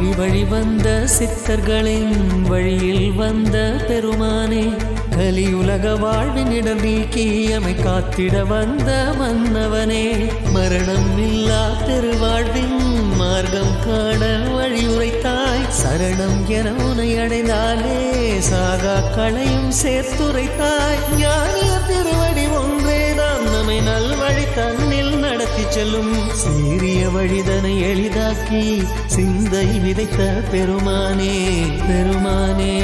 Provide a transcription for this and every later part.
வழி வழி வந்த சித்தர்களின் வழியில் வந்த பெருமானே, கலியுலக வாழ்வினிடம் நீக்கி அமை காத்திட வந்த மன்னவனே, மரணம் இல்லா திருவாழ்வின் மார்க்கம் காண வழியுரைத்தாய், சரணம் என உனை அடைந்தாலே சாகா களையும் சேர்த்துரைத்தாய். ஞானிய திருவடி ஒன்றேதான் நம்மை நல்வழி தன்னில் நடத்தி செல்லும், சீரிய வழிதனை எளிதாக்கி சிந்தை விதைத்த பெருமானே பெருமானே.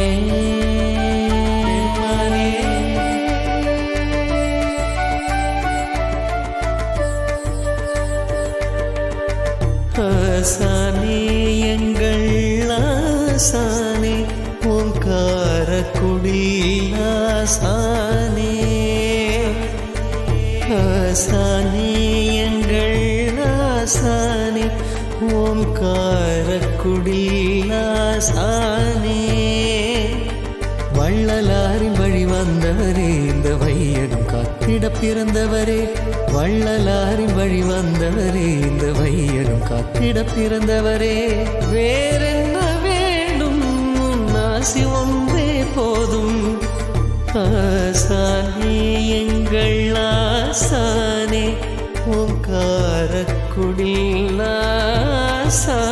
ஆசானே எங்கள் ஆசானே, ஓங்கார குடில் ஆசானே, ஆசானே எங்கள் ஆசானே, ஓங்கார குடில் ஆசானே. வள்ளலாரின் வழி வந்தவரே, இந்த வையகம் காத்திட பிறந்தவரே, வள்ளலாரின் வழி வந்தவரே, இந்த வையகம் காத்திட பிறந்தவரே. வேறென்ன வேண்டும், ஆசி ஒன்றே போதும். ஆசானே எங்கள் ஆசானே, ஓங்கார குடில் ஆசானே.